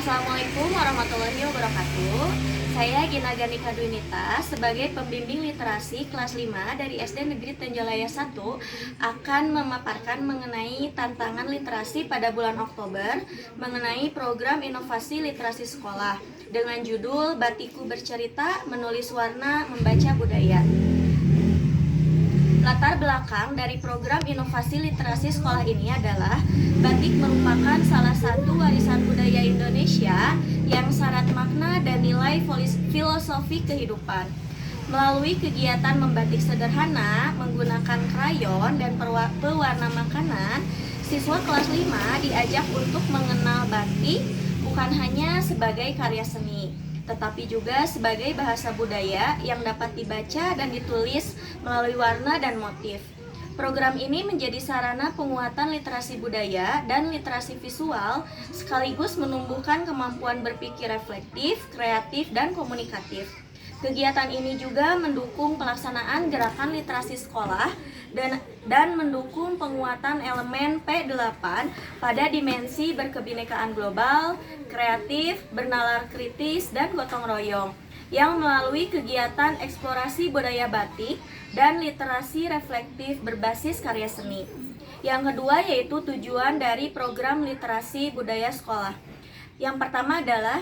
Assalamualaikum warahmatullahi wabarakatuh. Saya Gina Ganika Dwinita sebagai pembimbing literasi kelas 5 dari SD Negeri Tenjalaya 1 akan memaparkan mengenai tantangan literasi pada bulan Oktober mengenai program inovasi literasi sekolah dengan judul Batikku Bercerita, Menulis Warna, Membaca Budaya. Latar belakang dari program inovasi literasi sekolah ini adalah batik merupakan salah satu warisan budaya Indonesia yang syarat makna dan nilai filosofi kehidupan. Melalui kegiatan membatik sederhana menggunakan krayon dan pewarna makanan, siswa kelas 5 diajak untuk mengenal batik bukan hanya sebagai karya seni, tetapi juga sebagai bahasa budaya yang dapat dibaca dan ditulis melalui warna dan motif. Program ini menjadi sarana penguatan literasi budaya dan literasi visual, sekaligus menumbuhkan kemampuan berpikir reflektif, kreatif, dan komunikatif. Kegiatan ini juga mendukung pelaksanaan gerakan literasi sekolah dan mendukung penguatan elemen P8 pada dimensi berkebinekaan global, kreatif, bernalar kritis, dan gotong royong yang melalui kegiatan eksplorasi budaya batik dan literasi reflektif berbasis karya seni. Yang kedua yaitu tujuan dari program literasi budaya sekolah. Yang pertama adalah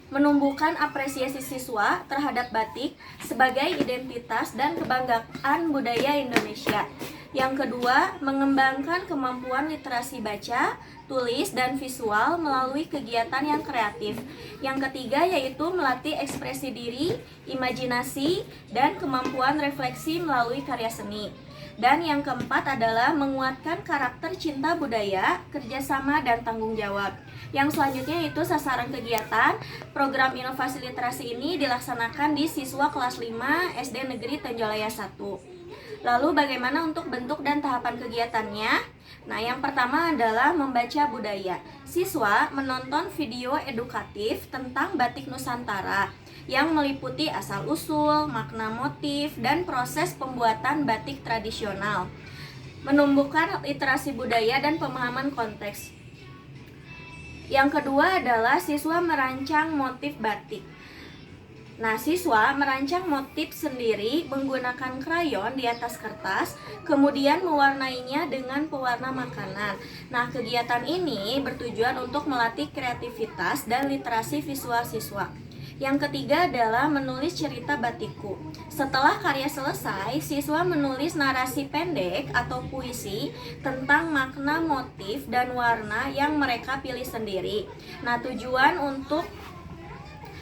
menumbuhkan apresiasi siswa terhadap batik sebagai identitas dan kebanggaan budaya Indonesia. Yang kedua, mengembangkan kemampuan literasi baca, tulis, dan visual melalui kegiatan yang kreatif. Yang ketiga yaitu melatih ekspresi diri, imajinasi, dan kemampuan refleksi melalui karya seni. Dan yang keempat adalah menguatkan karakter cinta budaya, kerjasama, dan tanggung jawab. Yang selanjutnya itu sasaran kegiatan. Program inovasi literasi ini dilaksanakan di siswa kelas 5 SD Negeri Tenjalaya 1. Lalu bagaimana untuk bentuk dan tahapan kegiatannya? Nah, yang pertama adalah membaca budaya. Siswa menonton video edukatif tentang batik Nusantara yang meliputi asal-usul, makna motif, dan proses pembuatan batik tradisional. Menumbuhkan literasi budaya dan pemahaman konteks. Yang kedua adalah siswa merancang motif batik. Nah, siswa merancang motif sendiri menggunakan krayon di atas kertas, kemudian mewarnainya dengan pewarna makanan. Nah, kegiatan ini bertujuan untuk melatih kreativitas dan literasi visual siswa. Yang ketiga adalah menulis cerita batikku. Setelah karya selesai, siswa menulis narasi pendek atau puisi tentang makna motif dan warna yang mereka pilih sendiri. Nah, tujuan untuk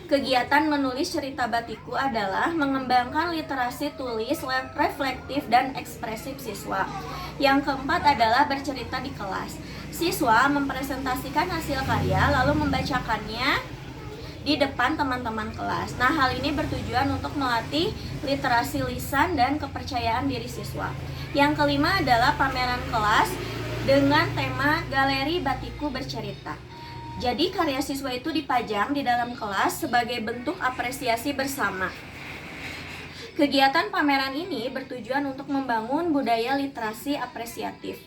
kegiatan menulis cerita batikku adalah mengembangkan literasi tulis, reflektif, dan ekspresif siswa. Yang keempat adalah bercerita di kelas. Siswa mempresentasikan hasil karya lalu membacakannya di depan teman-teman kelas. Nah, hal ini bertujuan untuk melatih literasi lisan dan kepercayaan diri siswa. Yang kelima adalah pameran kelas dengan tema Galeri Batikku Bercerita. Jadi karya siswa itu dipajang di dalam kelas sebagai bentuk apresiasi bersama. Kegiatan pameran ini bertujuan untuk membangun budaya literasi apresiatif.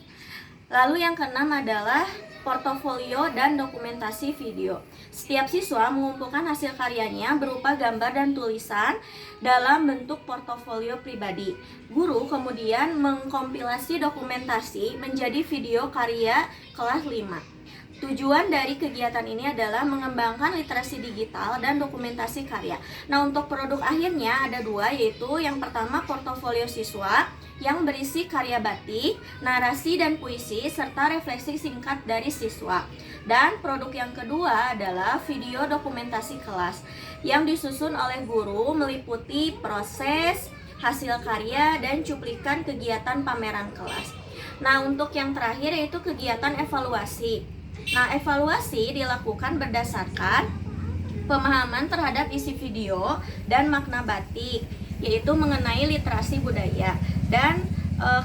Lalu yang keenam adalah portofolio dan dokumentasi video. Setiap siswa mengumpulkan hasil karyanya berupa gambar dan tulisan dalam bentuk portofolio pribadi. Guru kemudian mengkompilasi dokumentasi menjadi video karya kelas 5. Tujuan dari kegiatan ini adalah mengembangkan literasi digital dan dokumentasi karya. Nah, untuk produk akhirnya ada dua, yaitu yang pertama portofolio siswa yang berisi karya batik, narasi dan puisi, serta refleksi singkat dari siswa. Dan produk yang kedua adalah video dokumentasi kelas yang disusun oleh guru meliputi proses, hasil karya, dan cuplikan kegiatan pameran kelas. Nah, untuk yang terakhir yaitu kegiatan evaluasi. Nah, evaluasi dilakukan berdasarkan pemahaman terhadap isi video dan makna batik, yaitu mengenai literasi budaya dan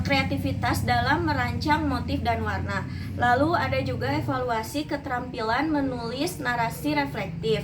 kreativitas dalam merancang motif dan warna. Lalu ada juga evaluasi keterampilan menulis narasi reflektif.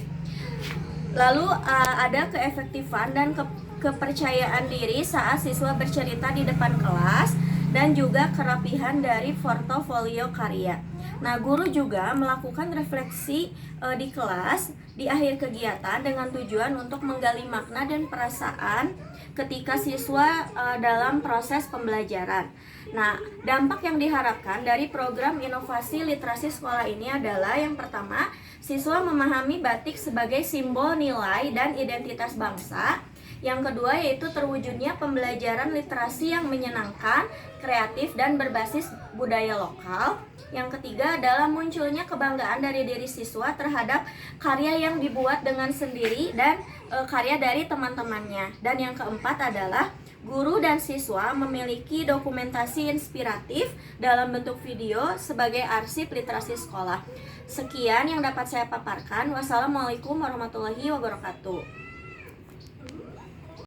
Lalu ada keefektifan dan kepercayaan diri saat siswa bercerita di depan kelas, dan juga kerapihan dari portofolio karya. Nah, guru juga melakukan refleksi di kelas di akhir kegiatan dengan tujuan untuk menggali makna dan perasaan ketika siswa dalam proses pembelajaran. Nah, dampak yang diharapkan dari program inovasi literasi sekolah ini adalah yang pertama, siswa memahami batik sebagai simbol nilai dan identitas bangsa. Yang kedua yaitu terwujudnya pembelajaran literasi yang menyenangkan, kreatif, dan berbasis budaya lokal. Yang ketiga adalah munculnya kebanggaan dari diri siswa terhadap karya yang dibuat dengan sendiri dan karya dari teman-temannya. Dan yang keempat adalah guru dan siswa memiliki dokumentasi inspiratif dalam bentuk video sebagai arsip literasi sekolah. Sekian yang dapat saya paparkan. Wassalamualaikum warahmatullahi wabarakatuh.